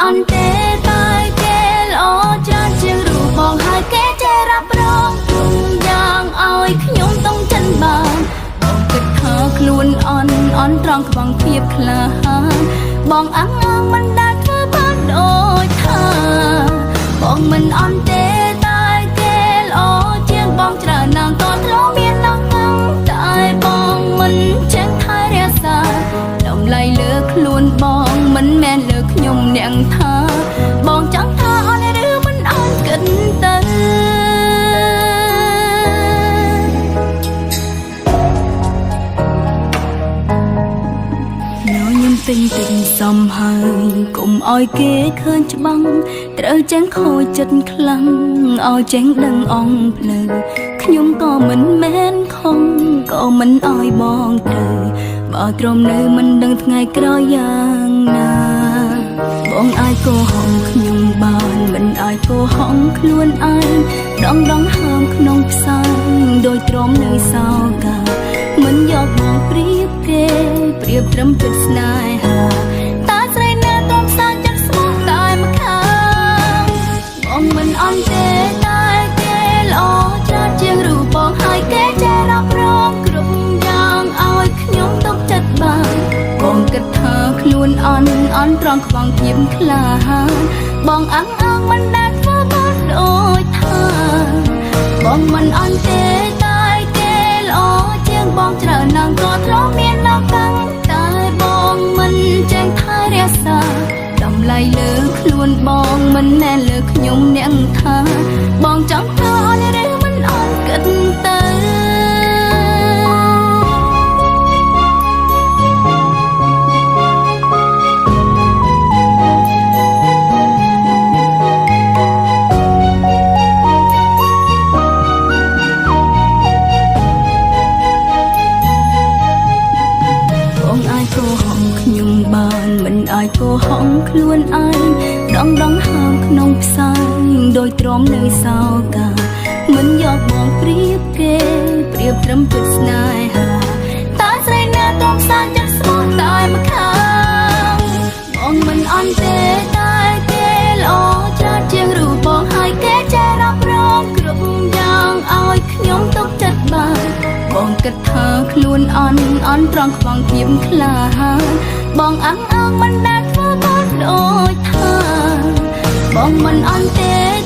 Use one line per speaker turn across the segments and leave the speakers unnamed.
อันเตตายเกลอจานเชียงรูบองหายแกเจรับรองทุกอย่างเอาไอ้ขยมต้องจันบางบอกกึดเธอคลุนอ่อนตรองขวังเพียบคลาบองอังมันได้เธอบ้านโดยเธอบอกมันอ่อนเตตายเกลอเชียงบองเจอนางตอนร้องเมียนน้องงังตายบองมันเชียงไทยเรียสาดมไล่เลือกคลุนบองมันแม่เลือกขยมเนียงเธอบองจังเธออ่อนหรือมันอ่อนกันเตอtình xăm hơi cùng oi kế khơi băng trở chén khôi chân khăn oi chén đằng ong lờ nhung có mình men không có mình oi bon trời bỏ trôm nơi mình đằng ngày cõi giang na bọn ai cô hồng nhung bàn mình ai cô hồng luôn ai đong đong ham nông sang đôi trôm nơi sao cả mình giọt mong priệp kê priệp trầm chất nai hà ta say nè trôm sang chất xuống tại mà khang mong mình on tê tai kê lo cha chiêng rủ bong hai kê cheรับรองกรุบยางเอาไอ้ขยมตกจัดบางบองกระเธอคลุนอ่อนตรองขวังยิ้มคลาบองอังมันได้เพื่อบ้านโดยเธอบองมันอ่อนเตตายเกลอเจียงบองเจอนางก็ทรเมียนนางกังตายบองมันแจ้งท้ายเรียสาดำไล่เลือกคลุนบองมันแน่เลือกขยมเนียงเธอบองจังเธออ่อนหรือมันอ่อนกันเตอmình ai cô hóng luôn ai đong đong ham nông sang đôi tróm nơi sao cả mình giọt bong priệp kê priệp trầm chất nai hà ta say nè tróm sang chất xuống tại mà khang bong mình on tê tai kê lo cha chiêng rủ bong hai kê cheรับรองกรุบยางเอาไอ้ขยมตกจัดบางบองกระเธอคลุนอ่อนตรองขวังยิ้มคลาบองอังมันได้เพื่อบ้านโดยเธอบองมันอ่อนเต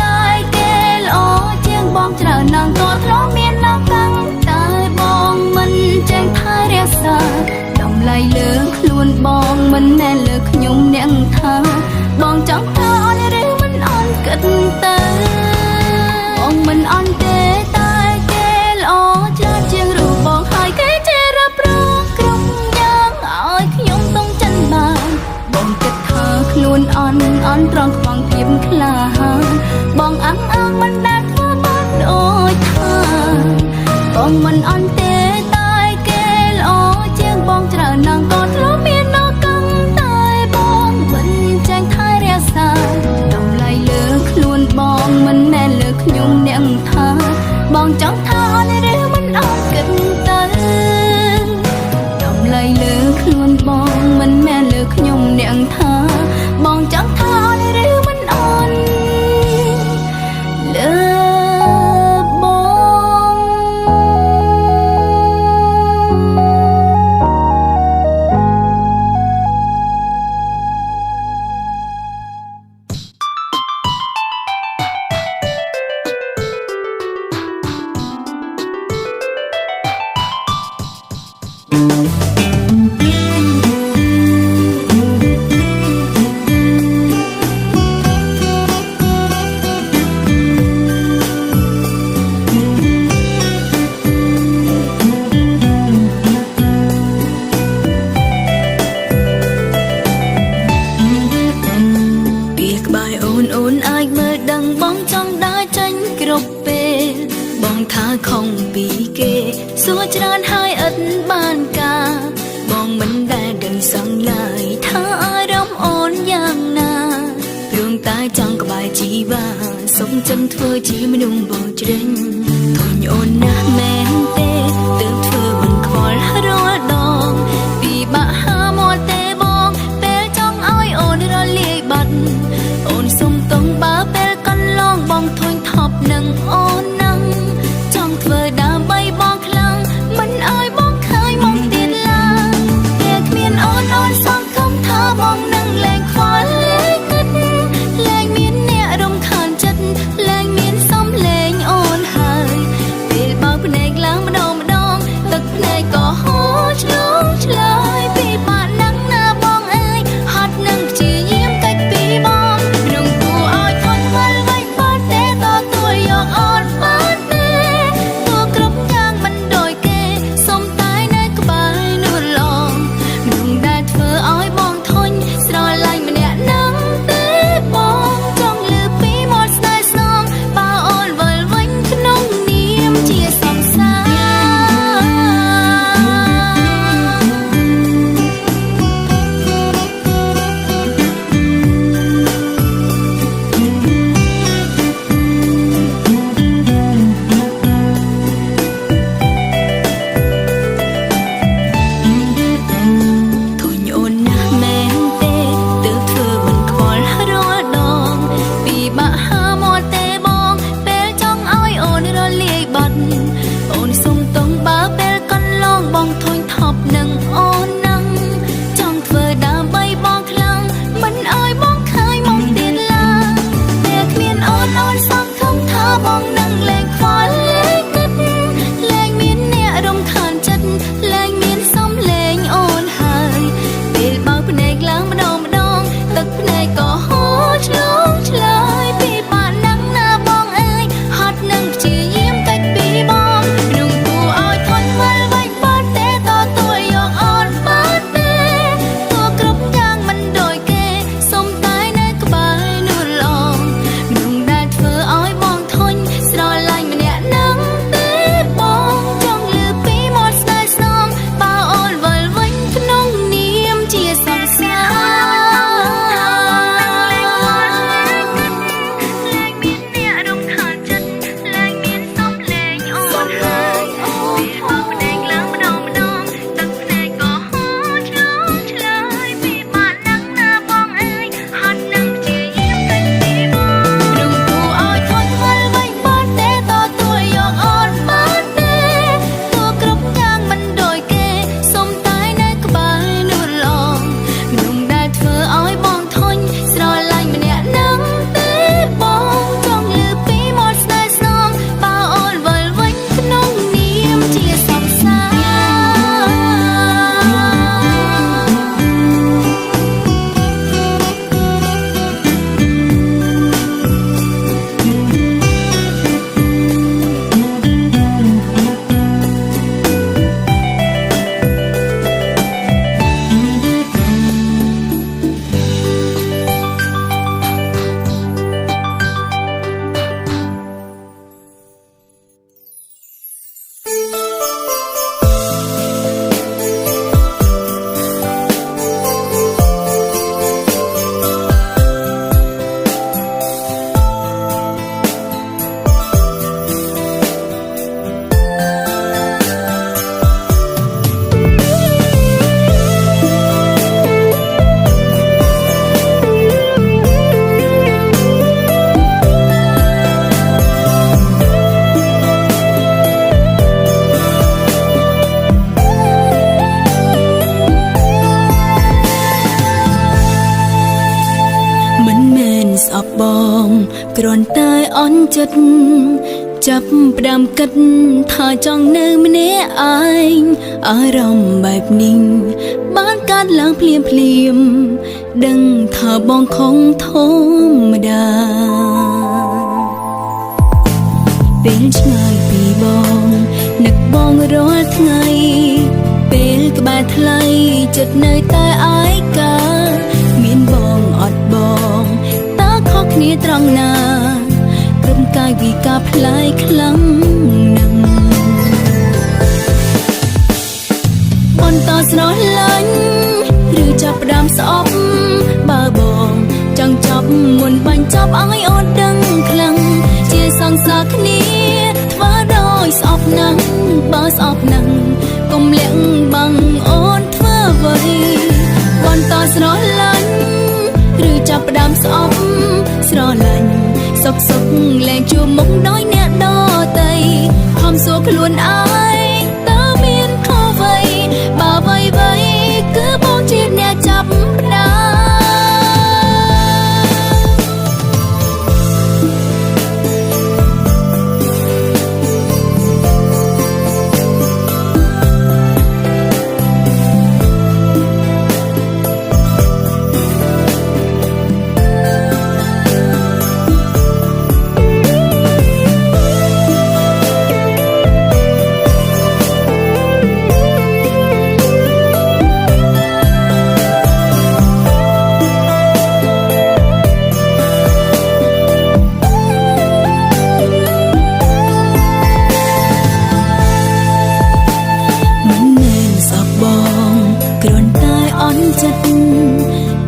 ตายเกลอเจียงบองเจอนางก็ทรเมียนนางกังตายบองมันแจ้งท้ายเรียสาดำไล่เลือกคลุนบองมันแน่เลือกขยมเนียงเธอบองจังเธออ่อนหรือมันอ่อนกันเตอบองมันอ่อนเตตายเกลอเจ้าเจียงรูบองหายแก่เจรับรองกรุงยางเอาไอ้ขยมต้องจันบางบองกระเธอคลุนอ่อนตรองขวังพิมคลาบองอังมันได้เพื่อบ้านโดยเธอบองมันอ่อนเตตายเกลอเจียงบองเจอนางก็ทรเมียนนางกังตายบองมันแจ้งท้ายเรียสาดำไล่เลือกคลุนบองมันแน่เลือกขยมเนียงเธอบองจังเธออ่อนหรือมันอ่อนกันเตอดำไล่เลือกคลุนบองมันแม่เลือกขยมเนียงเธอบองจังเธออ่อนหรือมันอ่อนเลือกบองkhông bị kê xua tràn hai ất ban ca bong mình đã đừng sang lại tha ai đóng ôn giang na đường tai chẳng có bài chỉ ba sống chân thưa chỉ mới đúng bầu trên thôi nhộn na men tê từ thưa mình khỏi hết đòn vì bà ha mò tê bong bé trong ai ôn ra liệt bật មណ៍គ្រាន់តែអន់ចិត្តចាប់ផ្ដើមគិតថាចង់នៅម្នាក់ឯងអារម្មណ៍បែបនេះបានកើតឡើងភ្លាមដឹងថាបងคงធម្មតាពេលឆ្ងាយពីបងនឹកបងរាល់ថ្ងៃពេលក្បែរថ្លៃចិត្តនៅតែឯកាមានបងអត់បងតើខុសគ្នាត្រង់ណាព្រមកាយវិការផ្លាយខ្លាំងណាស់បន្តស្រឡាញ់ឬចាប់ផ្ដើមស្អប់បើបងចង់ចាប់មុនបាញ់ចាប់ឲ្យអូនដឹងខ្លាំងជាសង្សារគ្នាធ្វើដោយស្អប់ណាស់បើស្អប់ណាស់កុំលាក់បាំងអូនធ្វើអ្វីបន្តស្រឡាញ់ឬចាប់ផ្ដើមស្អប់ស្រឡាញ់សុកលែងជួបមុខដោយអ្នកដទៃខំសួរខ្លួនឯងតើមានខុសអ្វីបើអ្វីគឺបងជាអ្នកចាប់ផ្ដើម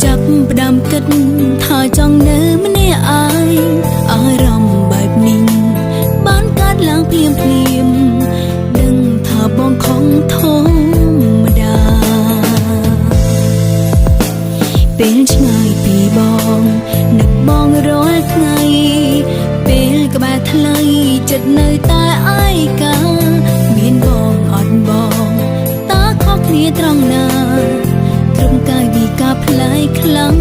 ចាប់ផ្ដើមគិតថាចង់នៅម្នាក់ឯងអារម្មណ៍បែបនេះបានកើតឡើងភ្លាមដឹងថាបងคงធម្មតាពេលឆ្ងាយពីបងនឹកបងរាល់ថ្ងៃពេលក្បែរថ្លៃចិត្តនៅតែឯកាមានបងអត់បងតើខុសគ្នាត្រង់ណាត្រង់កាយវិការផ្លាយខ្លាំង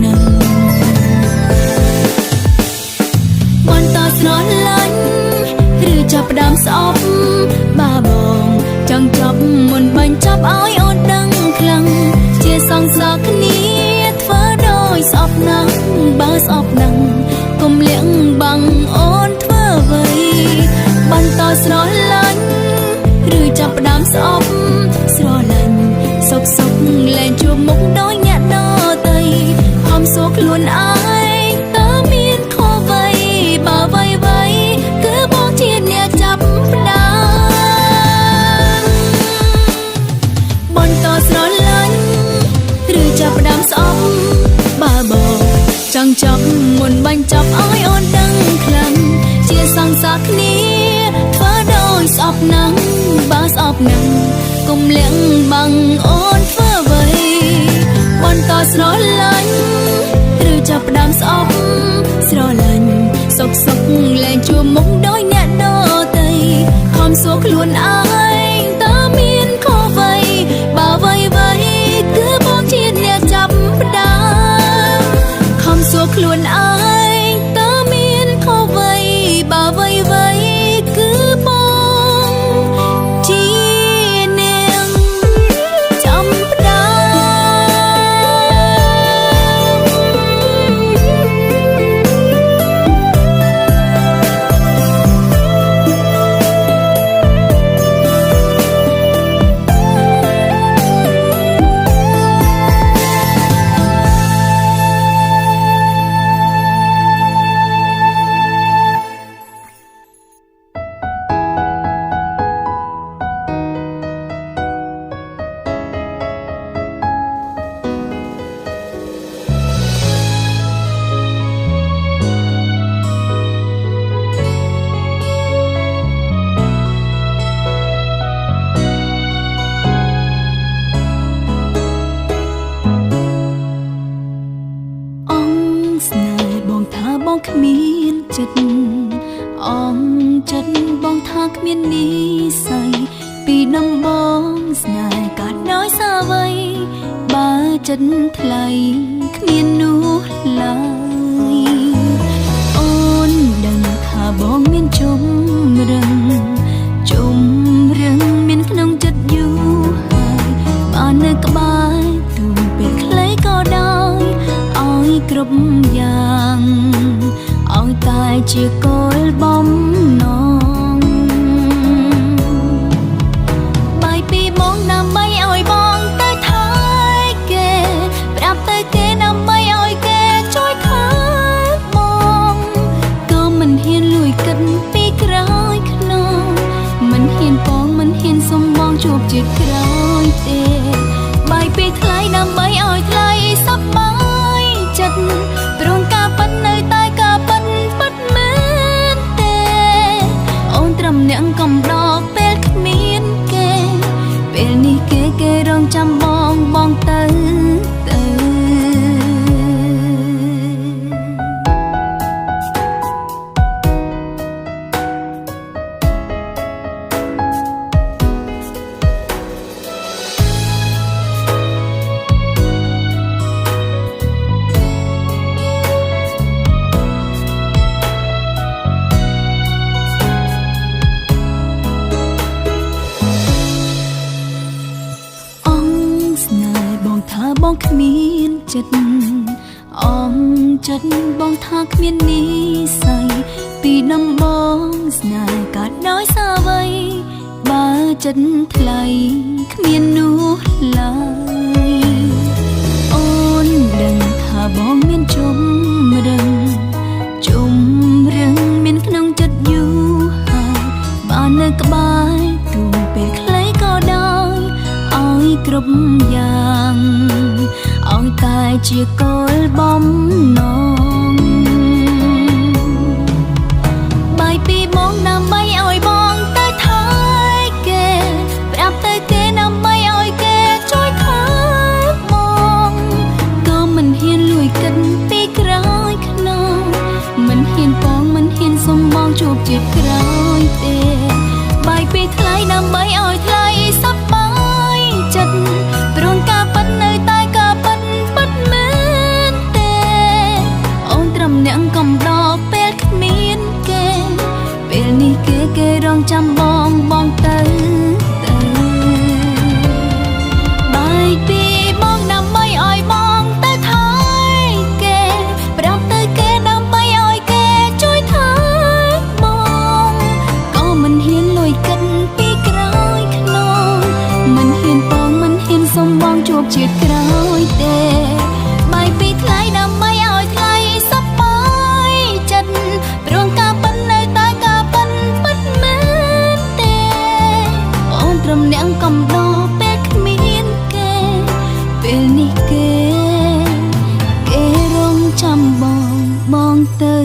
ណាស់បន្តស្រឡាញ់ឬចាប់ផ្ដើមស្អប់បើបងចង់ចាប់មុនបាញ់ចាប់ឲ្យអូនដឹងខ្លាំងជាសង្សារគ្នាធ្វើដោយស្អប់ណាស់បើស្អប់ណាស់កុំលាក់បាំងអូនធ្វើអ្វីបន្តស្រឡាញ់ឬចាប់ផ្ដើមស្អប់ស្រឡាញ់សុកលែងជួបមុខដោយអ្នកដទៃខំសួរខ្លួនឯងតើមានខុសអ្វីបើអ្វីគឺបងជាអ្នកចាប់ផ្ដើមបន្តស្រឡាញ់ឬចាប់ផ្ដើមស្អប់បើបងចង់ចាប់មុនបាញ់ចាប់ឲ្យអូនដឹងខ្លាំងជាសង្សារគ្នាធ្វើដោយស្អប់ណាស់បើស្អប់ណាស់កុំលាក់បាំងអូនធ្វើអ្វីបន្តស្រឡាញ់ឬចាប់ផ្ដើមស្អប់ស្រឡាញ់សុកលែងជួបមុខដោយអ្នកដទៃខំសួរខ្លួនឯងតើមានខុសអ្វីបើអ្វីគឺបងជាអ្នកចាប់ផ្ដើមខំសួរខ្លួនឯងតើមានខុសអ្វីបើអ្វីគឺបងជាអ្នកចាប់ផ្ដើមគ្មានចិត្តអងចិត្តបងថាគ្មាននិស្ស័យពីដំបងស្នេហ៍កាត់ដោយសារអ្វីបើចិត្តថ្លៃគ្មាននោះឡើយ បងមានរឹងជុំរឹងមានក្នុងចិត្តយូរហើយបាននៅក្បែរទូពេលខ្លីក៏ដោយឲ្យគ្រប់យ៉ាងឲ្យតែជាគោលបំណងបាយពីបងដើម្បីឲ្យបងទៅថែគេប្រាប់ទៅគេដើម្បីឲ្យគេជួយថែបងក៏មិនហ៊ានលួចគិតពីក្រោយខ្នងមិនហ៊ានបងមិនហ៊ានសុំបងជួបជាតិក្រោយទេបាយពីថ្លៃដើម្បីឲ្យថ្លៃសប្បាយចិត្តព្រមការប៉ិននៅតែការប៉ិនប៉ិតមែនទេអូនត្រឹមអ្នកកំដរពេលគ្មានគេពេលនេះគេរងចាំបងទៅបងគ្មានចិត្តអងចិត្តបងថាគ្មាននិស្ស័យពីដំបងស្នេហ៍កើតដោយសារអ្វីបើចិត្តថ្លៃគ្មាននោះឡើយអូនដឹងថាបងមានរឹងជុំរឹងមានក្នុងចិត្តយូរហើយបាននៅក្បែរទូពេលខ្លីក៏ដោយឲ្យគ្រប់យ៉ាងឲ្យតែជាគោលបំណងបាយពីបងដើម្បីឲ្យបងទៅថែគេប្រាប់ទៅគេដើម្បីឲ្យគេជួយថែបងក៏មិនហ៊ានលួចគិតពីក្រោយខ្នងមិនហ៊ានបងមិនហ៊ានសុំបងជួបជាតិក្រោយទេបាយពីថ្លៃដើម្បីឲ្យថ្លៃសប្បាយចិត្តព្រមការប៉ិននៅតែការប៉ិនប៉ិតមែនទេអូនត្រឹមអ្នកកំដរពេលគ្មានគេពេលនេះគេរងចាំបងទៅបាយពីបងដើម្បីឲ្យបងទៅថែគេប្រាប់ទៅគេដើម្បីឲ្យគេជួយថែបងក៏មិនហ៊ានលួចគិតពីក្រោយខ្នងមិនហ៊ានបងមិនហ៊ានសុំបងជួបជាតិក្រោយទេបាយពីថ្លៃដើម្បីឲ្យថ្លៃសប្បាយចិត្តព្រមការប៉ិននៅតែការប៉ិនប៉ិតមែនទេអូនត្រឹមអ្នកកំដរពេលគ្មានគេពេលនេះគេរងចាំបងទៅ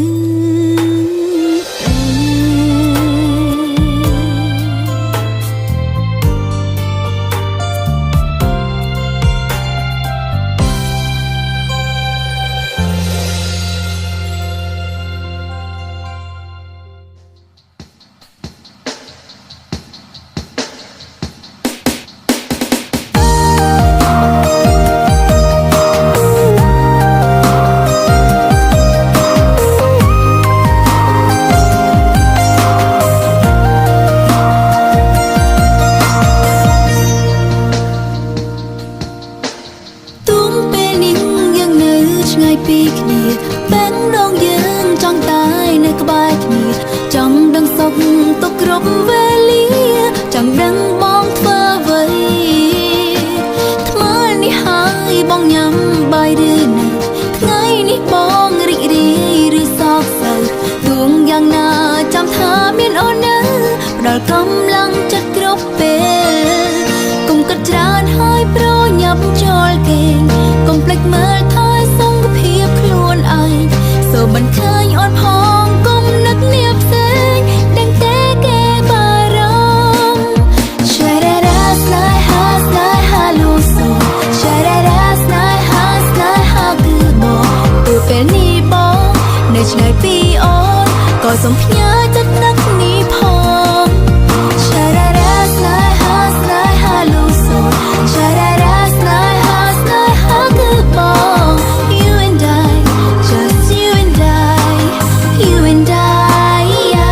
កំឡុងចិត្តគ្រប់ពេលកុំគិតច្រើនហើយប្រញាប់ចូលគេកុំភ្លេចមើលថយសុខភាពខ្លួនឯងសូមមិនឃើញអូនផងកុំនឹកនាផ្សេងដឹងតែគេបារម្ភ Sharara snai ha lu so Sharara snai haគឺបងទៅពេលនេះបងនៅឆ្ងាយពីអូនក៏សូមផ្ញើចិត្តនឹកនេះផង Sharara snai ha lu so Sharara snai haគឺបង You and I just you and I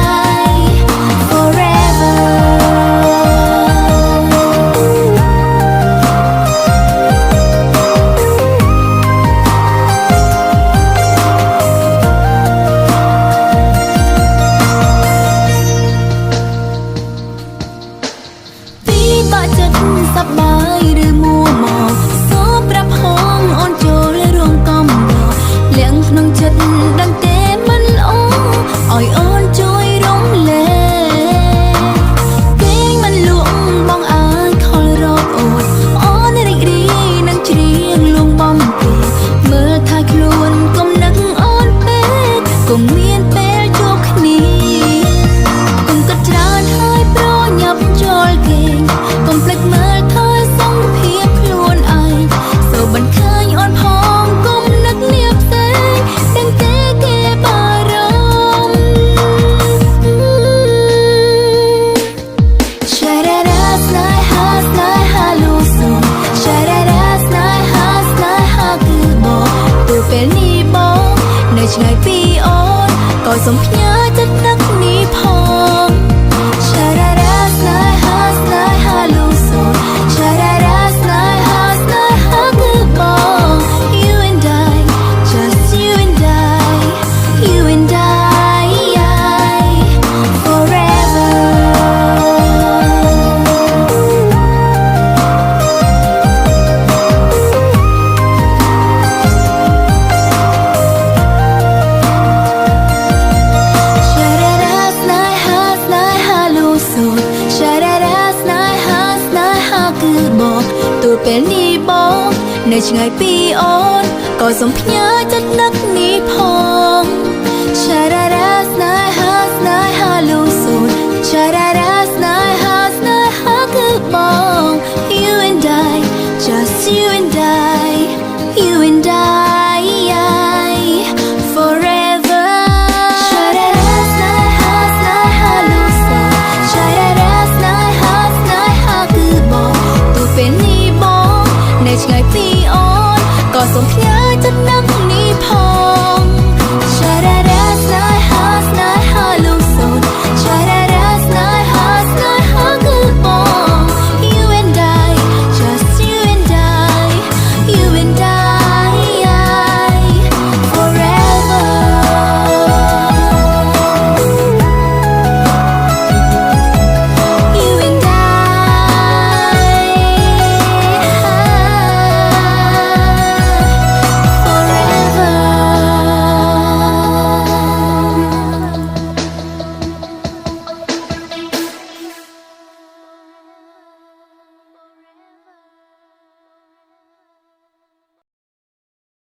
ឆ្ងាយពីអូនក៏សូមផ្ញើចិត្តនឹកនេះផងឆារ៉ារ៉ាស្នេហាលូសូឆារ៉ារ៉ាស្នេហាគឺបង You and I just you and I you and I foreverទូលពេលនេះបងនៅឆ្ងាយពីអូនក៏សូមផ្ញើចិត្តនឹកនេះផងឆារ៉ារ៉ាស្នេហាលូសូឆារ៉ារ៉ាស្នេហាគឺបង You and I just you and I you and I forever ឆារ៉ារ៉ាស្នេហាលូសូឆារ៉ារ៉ាស្នេហាគឺបងទូលពេលនេះនៅឆ្ងាយពីអូនក៏សូមផ្ញើ